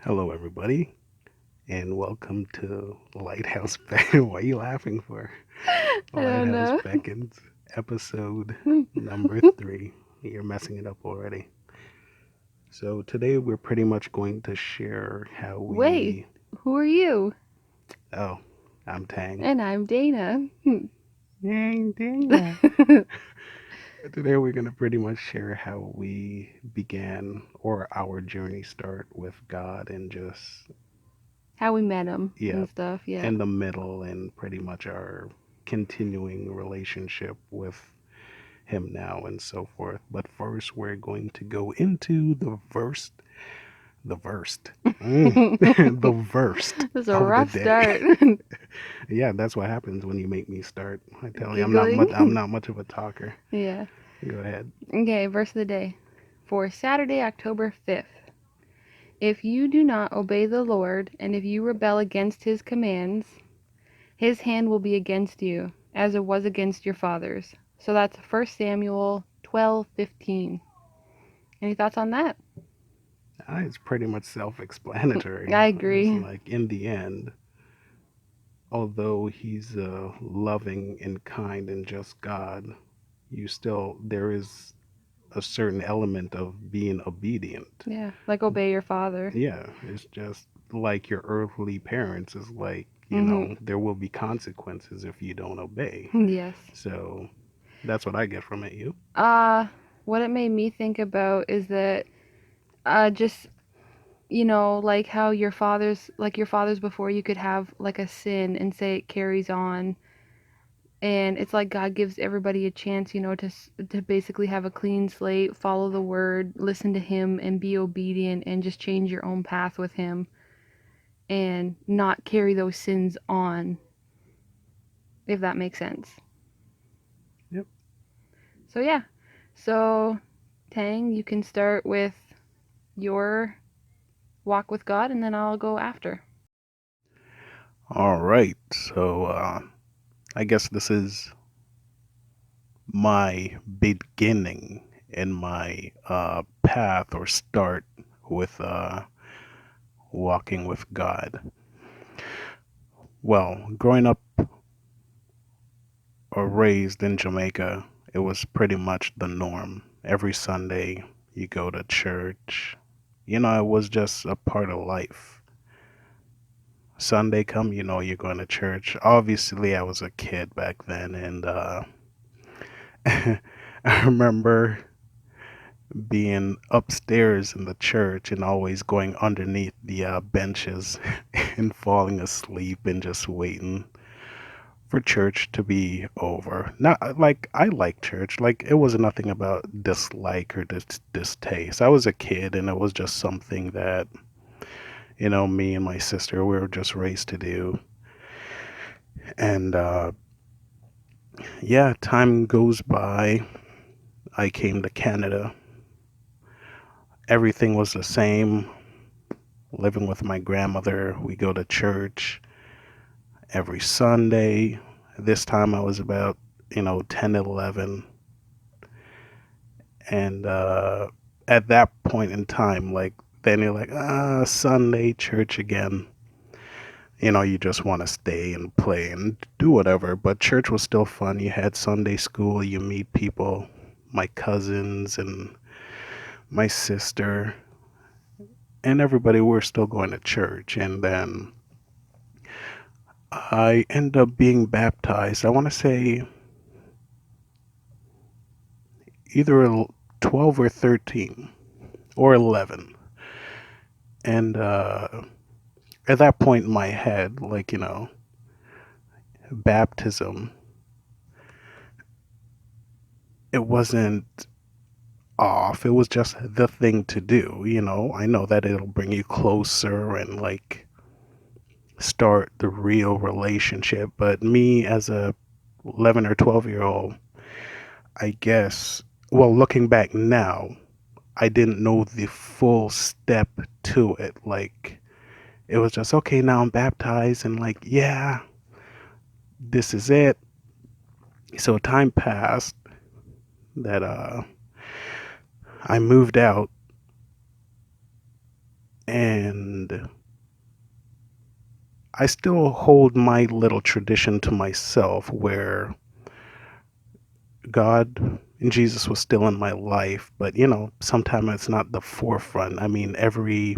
Hello, everybody, and welcome to Lighthouse Beckons. What are you laughing for? I don't Lighthouse know. Beckons, episode number 3. You're messing it up already. So, today we're pretty much going to share how Wait, we. who are you? Oh, I'm Tang. And I'm Dana. Dang, dang that. Today we're going to pretty much share how we began or our journey start with God and just, How we met him yeah, and stuff, yeah. in the middle and pretty much our continuing relationship with him now and so forth. But first, we're going to go into the versed, the versed It's a of the rough day. start. Yeah, that's what happens when you make me start. I tell you, I'm not much. I'm Giggling. not much of a talker. Yeah. Go ahead. Okay, verse of the day. For Saturday, October 5th. If you do not obey the Lord, and if you rebel against his commands, his hand will be against you, as it was against your fathers. So that's 1 Samuel 12:15. Any thoughts on that? It's pretty much self-explanatory. I It's agree. like in the end, although he's a loving and kind and just God, you still there is a certain element of being obedient. Yeah, like obey your father. Yeah, it's just like your earthly parents is like, Mhm. there will be consequences if you don't obey. Yes. So that's what I get from it. You? Uh, what it made me think about is that just like how your fathers before you could have like a sin and say it carries on, and it's like God gives everybody a chance, to basically have a clean slate, follow the word, listen to him and be obedient and just change your own path with him and not carry those sins on, if that makes sense. Yep. So yeah. So Tang, you can start with your walk with God, and then I'll go after. All right. So I guess this is my beginning in my path or start with walking with God. Well, growing up or raised in Jamaica, it was pretty much the norm. Every Sunday, you go to church. It was just a part of life. Sunday come, you're going to church. Obviously, I was a kid back then, and I remember being upstairs in the church and always going underneath the benches and falling asleep and just waiting for church to be over. Not like I like church. Like it was nothing about dislike or distaste. I was a kid and it was just something that, me and my sister we were just raised to do. And yeah, time goes by. I came to Canada. Everything was the same. Living with my grandmother, we go to church every Sunday. This time I was about, 10, 11. And at that point in time, like, then you're like, Sunday church again. You just want to stay and play and do whatever. But church was still fun. You had Sunday school, you meet people, my cousins and my sister, and everybody were still going to church. And then I end up being baptized. I want to say either 12 or 13 or 11. And at that point in my head, like, baptism, it wasn't off. It was just the thing to do. I know that it'll bring you closer and like start the real relationship. But me as a 11 or 12-year old, I guess, well, looking back now, I didn't know the full step to it. Like, it was just, okay, now I'm baptized, and like, yeah, this is it. So time passed that I moved out And I still hold my little tradition to myself where God and Jesus was still in my life, but sometimes it's not the forefront. I mean, every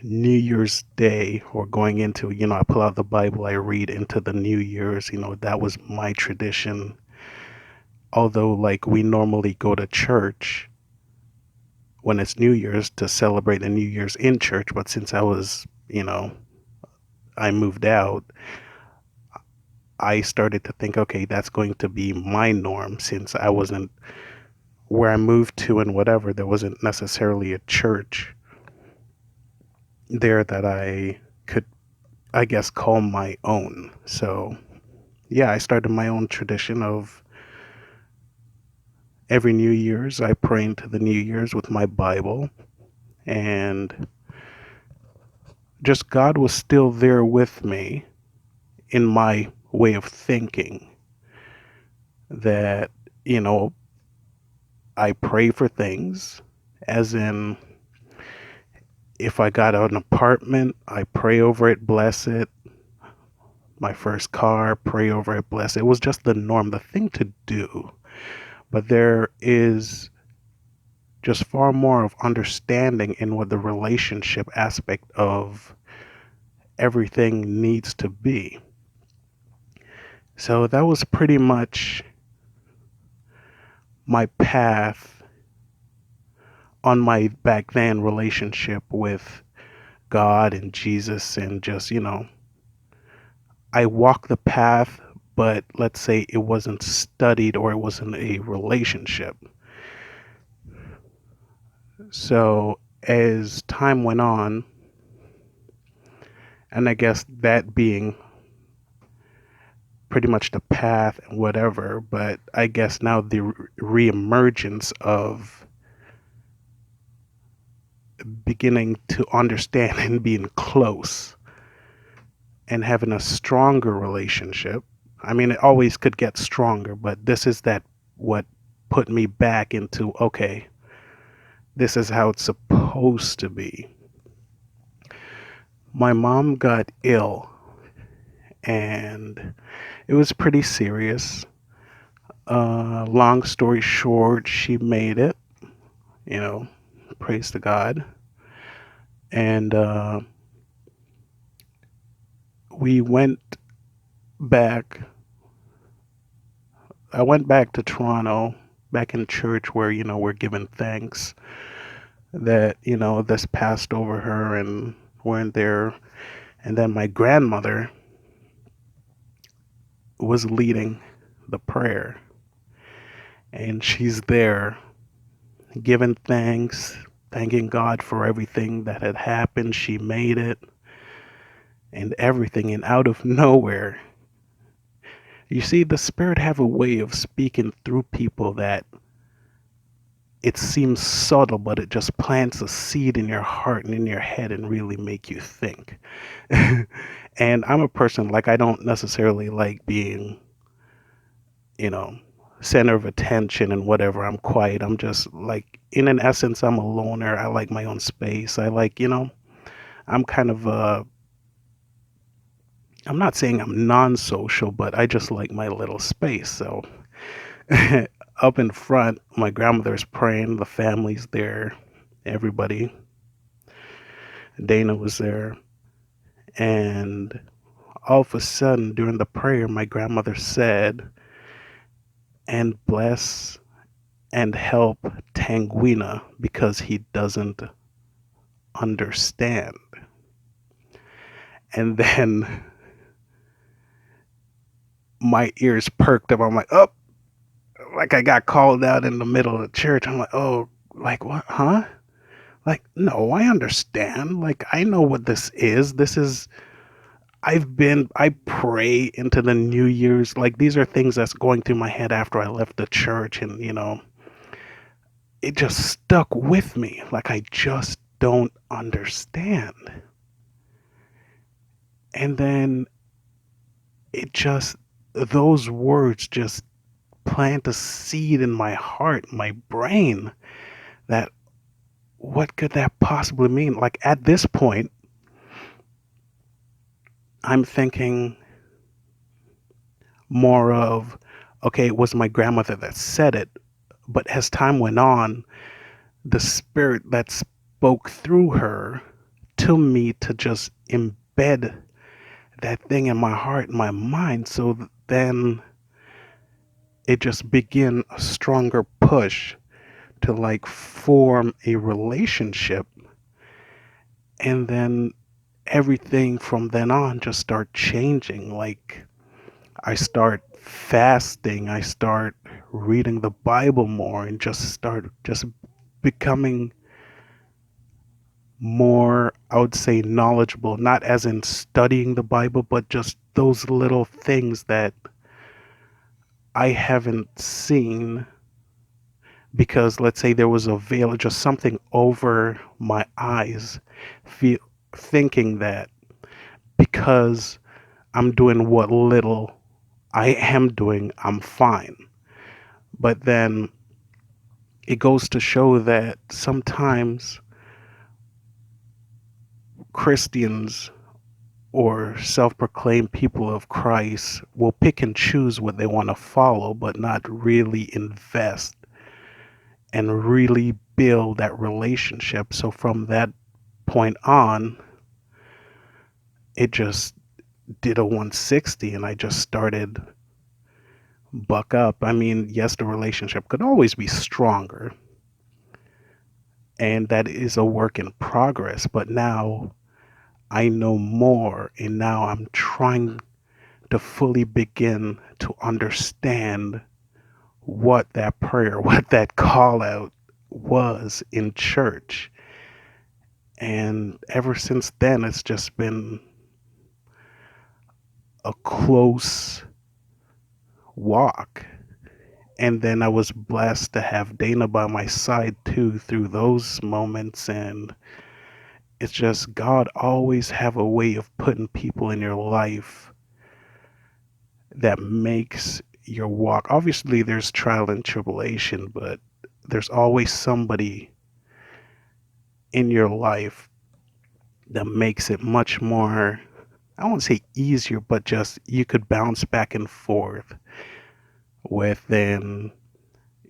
New Year's Day or going into, I pull out the Bible, I read into the New Year's, that was my tradition. Although, like, we normally go to church when it's New Year's to celebrate the New Year's in church, but since I moved out, I started to think, okay, that's going to be my norm since I wasn't where I moved to and whatever, there wasn't necessarily a church there that I could, I guess, call my own. So, yeah, I started my own tradition of every New Year's, I pray into the New Year's with my Bible. And just God was still there with me in my way of thinking that, you know, I pray for things, as in, if I got an apartment, I pray over it, bless it. My first car, pray over it, bless it. It was just the norm, the thing to do. But there is just far more of understanding in what the relationship aspect of everything needs to be. So that was pretty much my path on my back then relationship with God and Jesus, and just, I walked the path, but let's say it wasn't studied or it wasn't a relationship. So as time went on, and I guess that being pretty much the path and whatever, but I guess now the reemergence of beginning to understand and being close and having a stronger relationship. I mean, it always could get stronger, but this is that what put me back into, okay, this is how it's supposed to be. My mom got ill and it was pretty serious. Long story short, she made it, you know, praise to God. And we went back, I went back to Toronto, back in church where, we're giving thanks that, this passed over her and weren't there. And then my grandmother was leading the prayer, and she's there giving thanks, thanking God for everything that had happened. She made it and everything. And out of nowhere, you see, the Spirit have a way of speaking through people that it seems subtle, but it just plants a seed in your heart and in your head and really make you think. And I'm a person, like, I don't necessarily like being, you know, center of attention and whatever. I'm quiet. I'm just like, in an essence, I'm a loner. I like my own space. I like, I'm kind of, I'm not saying I'm non-social, but I just like my little space. So up in front, my grandmother's praying, the family's there, everybody. Dana was there. And all of a sudden, during the prayer, my grandmother said, and bless and help Tanguina because he doesn't understand. And then my ears perked up. I'm like, oh, like I got called out in the middle of the church. I'm like, oh, like what? Huh? Like, no, I understand. Like, I know what this is. I pray into the New Year's. Like, these are things that's going through my head after I left the church. And, it just stuck with me. Like, I just don't understand. And then those words just plant a seed in my heart, my brain, that what could that possibly mean? Like at this point, I'm thinking more of, okay, it was my grandmother that said it, but as time went on, the spirit that spoke through her to me to just embed that thing in my heart and my mind. So then it just began a stronger push to like form a relationship. And then everything from then on just start changing. Like I start fasting, I start reading the Bible more and just start just becoming more, I would say, knowledgeable, not as in studying the Bible, but just those little things that I haven't seen because let's say there was a veil, just something over my eyes, feel, thinking that because I'm doing what little I am doing, I'm fine. But then it goes to show that sometimes Christians or self proclaimed people of Christ will pick and choose what they want to follow, but not really invest and really build that relationship. So from that point on, it just did a 160 and I just started buck up. I mean, yes, the relationship could always be stronger, and that is a work in progress, but now I know more, and now I'm trying to fully begin to understand what that prayer, what that call out was in church. And ever since then, it's just been a close walk. And then I was blessed to have Dana by my side too through those moments. And it's just God always have a way of putting people in your life that makes your walk. Obviously, there's trial and tribulation, but there's always somebody in your life that makes it much more, I won't say easier, but just you could bounce back and forth within,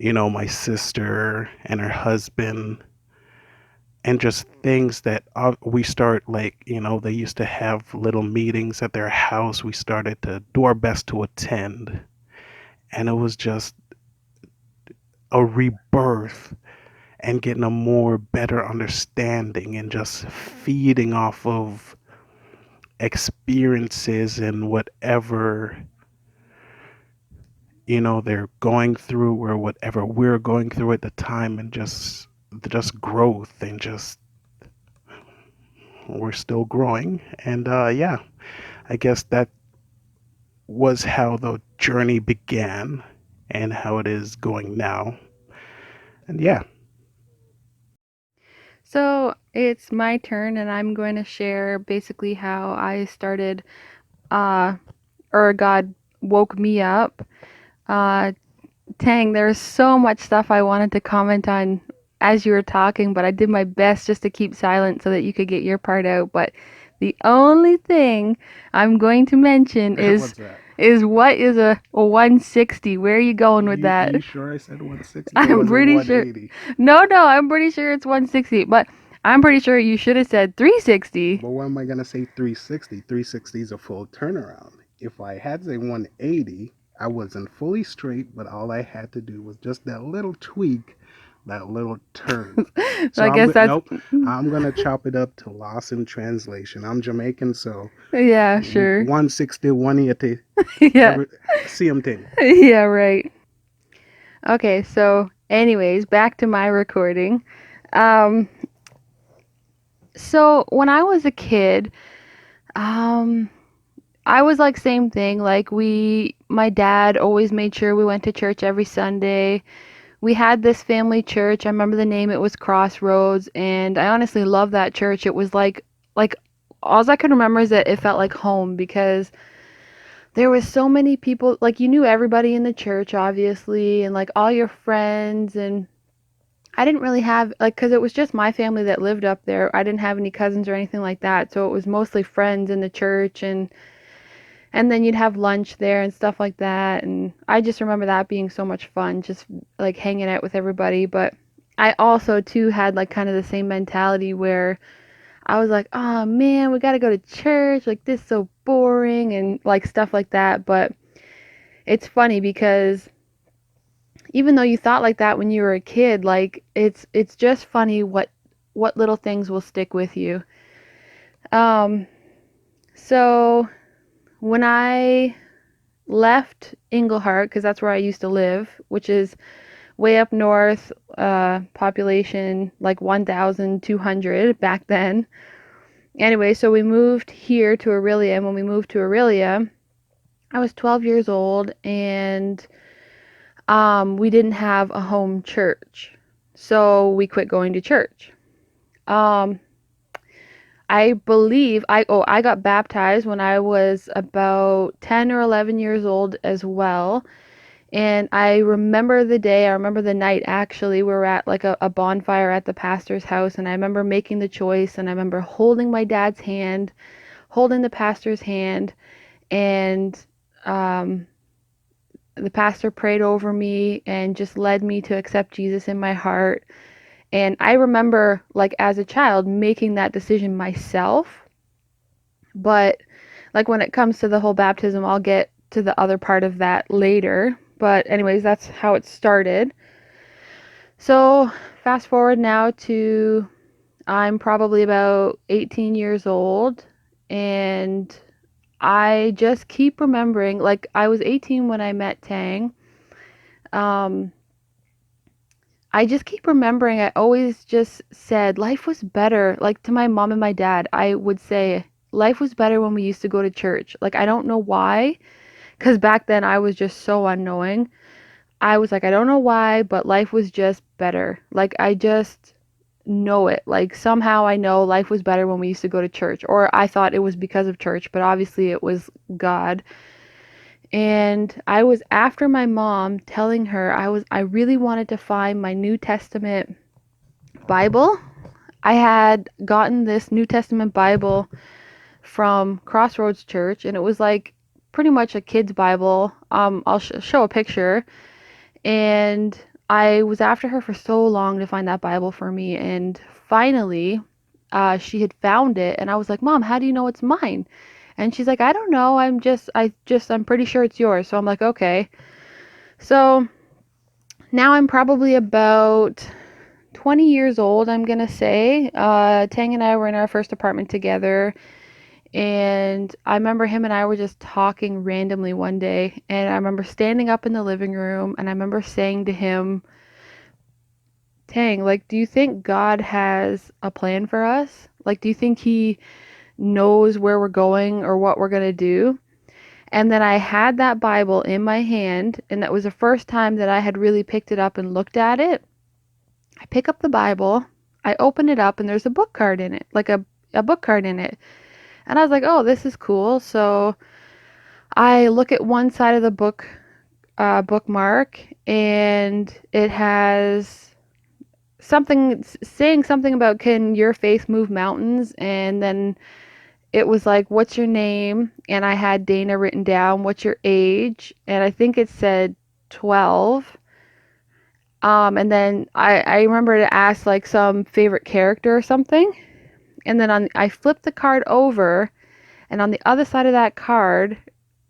my sister and her husband, and just things that we start like, they used to have little meetings at their house. We started to do our best to attend, and it was just a rebirth and getting a more better understanding and just feeding off of experiences and whatever they're going through or whatever we're going through at the time, and just growth and just we're still growing. And yeah, I guess that was how the journey began and how it is going now. And yeah. So it's my turn, and I'm going to share basically how I started, uh, or God woke me up. Uh, Dang, there's so much stuff I wanted to comment on as you were talking, but I did my best just to keep silent so that you could get your part out. But the only thing I'm going to mention is What's that? is what is a 160? Where are you going with that? You sure I said 160 or I'm was it pretty sure. 180? No, I'm pretty sure it's 160, but I'm pretty sure you should have said 360. But why am I gonna say 360? 360 is a full turnaround. If I had say 180, I wasn't fully straight, but all I had to do was just that little tweak, that little turn. So So I I'm guess go- that's nope. I'm gonna chop it up to loss in translation. I'm Jamaican, so yeah, sure. 160, 180, Yeah. every same thing. Yeah, right. Okay, so anyways, back to my recording. Um, so when I was a kid, um, I was like same thing. Like my dad always made sure we went to church every Sunday. We had this family church. I remember the name. It was Crossroads, and I honestly love that church. It was like all I can remember is that it felt like home because there was so many people. Like you knew everybody in the church, obviously, and like all your friends and I didn't really have like cuz it was just my family that lived up there. I didn't have any cousins or anything like that. So it was mostly friends in the church, and then you'd have lunch there and stuff like that, and I just remember that being so much fun, just like hanging out with everybody. But I also too had like kind of the same mentality where I was like, oh man, we got to go to church, like this is so boring and like stuff like that. But it's funny because even though you thought like that when you were a kid, like it's just funny what little things will stick with you. um so when I left Englehart, because that's where I used to live, which is way up north, population like 1,200 back then. Anyway, so we moved here to Aurelia, and when we moved to Aurelia, I was 12 years old, and we didn't have a home church, so we quit going to church. Um, I believe I got baptized when I was about 10 or 11 years old as well. And I remember the day, I remember the night actually. We were at like a bonfire at the pastor's house, and I remember making the choice, and I remember holding my dad's hand, holding the pastor's hand, and um, the pastor prayed over me and just led me to accept Jesus in my heart. And I remember, like, as a child, making that decision myself. But, like, when it comes to the whole baptism, I'll get to the other part of that later. But, anyways, that's how it started. So, fast forward now to I'm probably about 18 years old, and I just keep remembering, like, I was 18 when I met Tang. Um, I just keep remembering, I always just said life was better. Like, to my mom and my dad, I would say life was better when we used to go to church. Like, I don't know why, because back then I was just so unknowing. I was like, I don't know why, but life was just better. Like, I just know it. Like, somehow I know life was better when we used to go to church. Or I thought it was because of church, but obviously it was God. And I was after my mom telling her I really wanted to find my New Testament Bible. I had gotten this New Testament Bible from Crossroads Church, and it was like pretty much a kid's Bible. I'll show a picture. And I was after her for so long to find that Bible for me, and finally, she had found it, and I was like, "Mom, how do you know it's mine?" And she's like, "I don't know. I'm pretty sure it's yours." So I'm like, "Okay." So now I'm probably about 20 years old, I'm gonna say. Tang and I were in our first apartment together, and I remember him and I were just talking randomly one day, and I remember standing up in the living room, and I remember saying to him, Tang, like, do you think God has a plan for us? Like, do you think He knows where we're going or what we're going to do? And then I had that Bible in my hand, and that was the first time that I had really picked it up and looked at it. I pick up the Bible, I open it up, and there's a book card in it, like a book card in it. And I was like, oh, this is cool. So I look at one side of the bookmark, and it has something saying something about can your faith move mountains, and then it was like what's your name, and I had Dana written down, what's your age, and I think it said 12. And then I remember to ask like some favorite character or something, and then I flipped the card over, and on the other side of that card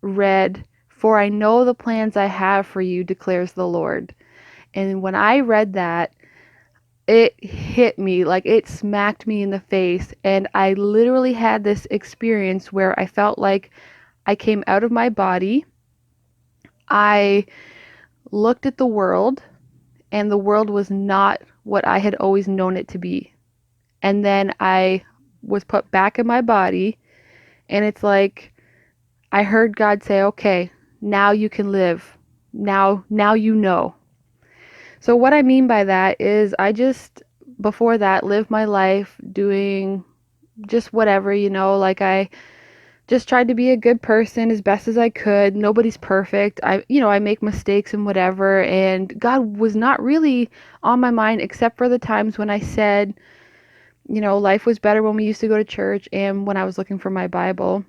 read, for I know the plans I have for you, declares the Lord. And when I read that, it hit me, like it smacked me in the face, and I literally had this experience where I felt like I came out of my body. I looked at the world, and the world was not what I had always known it to be. And then I was put back in my body, and it's like I heard God say, okay, now you can live. Now you know. So what I mean by that is I just before that lived my life doing just whatever, like I just tried to be a good person as best as I could. Nobody's perfect. I make mistakes and whatever. And God was not really on my mind except for the times when I said, life was better when we used to go to church and when I was looking for my Bible.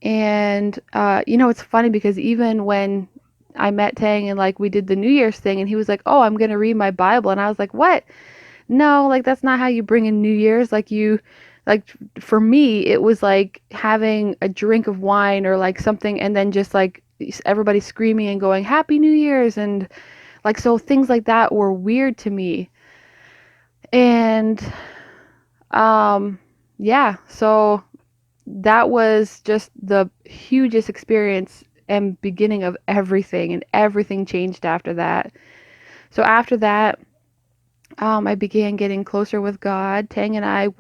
And, it's funny because even when I met Tang and like we did the New Year's thing and he was like, "Oh, I'm going to read my Bible." And I was like, "What? No, like that's not how you bring in New Year's. Like for me, it was like having a drink of wine or like something and then just like everybody screaming and going, Happy New Year's. And like, so things like that were weird to me. And, um, yeah, so that was just the hugest experience and beginning of everything, and everything changed after that. So after that, I began getting closer with God. Tang and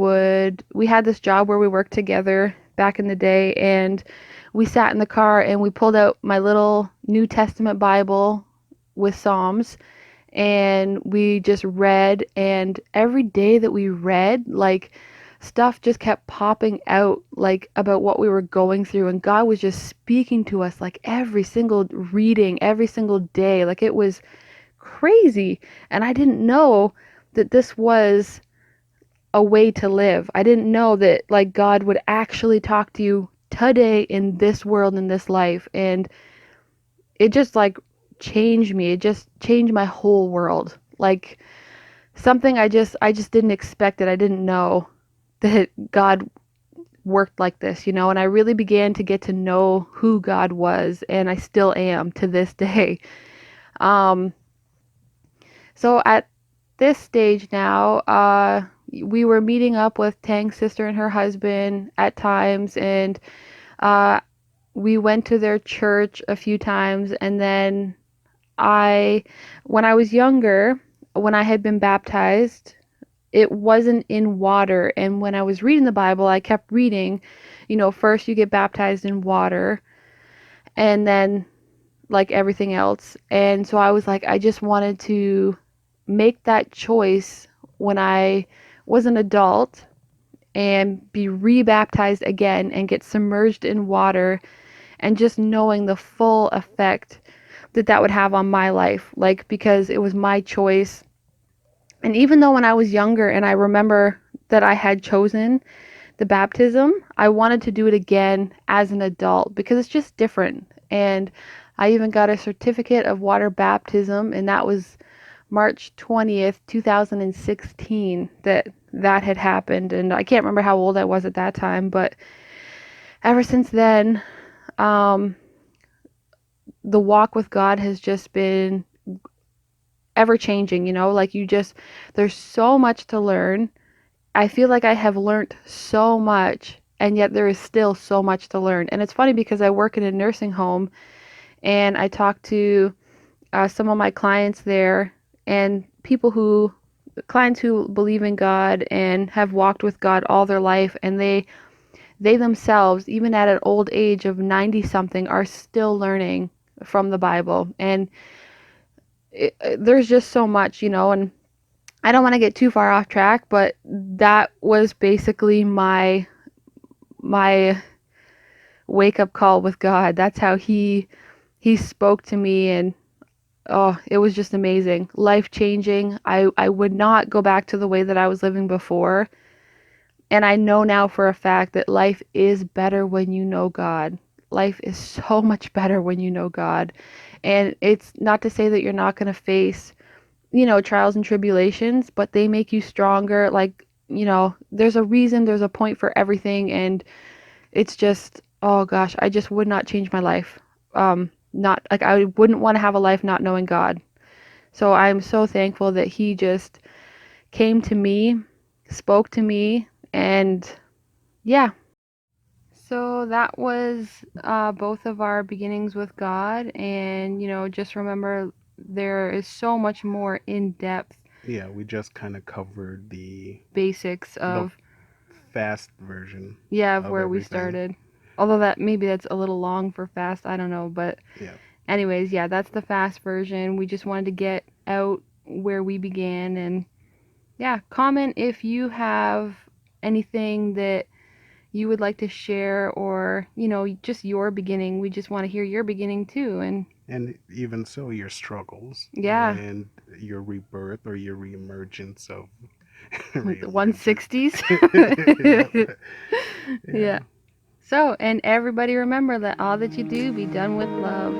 we had this job where we worked together back in the day, and we sat in the car and we pulled out my little New Testament Bible with Psalms, and we just read. And every day that we read, like, stuff just kept popping out, like, about what we were going through. And God was just speaking to us, like, every single reading, every single day. Like, it was crazy. And I didn't know that this was a way to live. I didn't know that like God would actually talk to you today in this world, in this life. And it just like changed me. It just changed my whole world. Like something I just didn't expect it. I didn't know that God worked like this, and I really began to get to know who God was, and I still am to this day. Um So at this stage now, we were meeting up with Tang's sister and her husband at times, and uh, we went to their church a few times. And then when I was younger, when I had been baptized, it wasn't in water. And when I was reading the Bible, I kept reading, first you get baptized in water, and then like everything else. And so I was like, I just wanted to make that choice when I was an adult and be rebaptized again and get submerged in water, and just knowing the full effect that that would have on my life, like because it was my choice. And even though when I was younger and I remember that I had chosen the baptism, I wanted to do it again as an adult because it's just different. And I even got a certificate of water baptism, and that was March 20th, 2016 that had happened. And I can't remember how old I was at that time, but ever since then, um, the walk with God has just been ever changing, like there's so much to learn. I feel like I have learned so much, and yet there is still so much to learn. And it's funny because I work in a nursing home, and I talk to some of my clients there, and clients who believe in God and have walked with God all their life, and they themselves, even at an old age of 90 something, are still learning from the Bible. And there's just so much, and I don't want to get too far off track, but that was basically my wake up call with God. That's how he spoke to me. And oh, it was just amazing. Life changing. I would not go back to the way that I was living before. And I know now for a fact that life is better when you know God. Life is so much better when you know God. And it's not to say that you're not going to face, trials and tribulations, but they make you stronger. Like, there's a reason, there's a point for everything. And it's just, oh gosh, I just would not change my life. Not like I wouldn't want to have a life not knowing God. So I'm so thankful that He just came to me, spoke to me, and yeah. So that was both of our beginnings with God. And, just remember there is so much more in depth Yeah, we just kind of covered basics the of, fast version yeah, of of where we everything. started. Although that's a little long for fast, I don't know. But, Yeah. anyways, yeah, that's the fast version. We just wanted to get out where we began. And, yeah, comment if you have anything that you would like to share, or, just your beginning. We just want to hear your beginning too. And And even so, your struggles yeah, and your rebirth or your reemergence of like the reemergent. 160s. Yep. Yeah. Yeah. So, and everybody remember, let all that you do be done with love.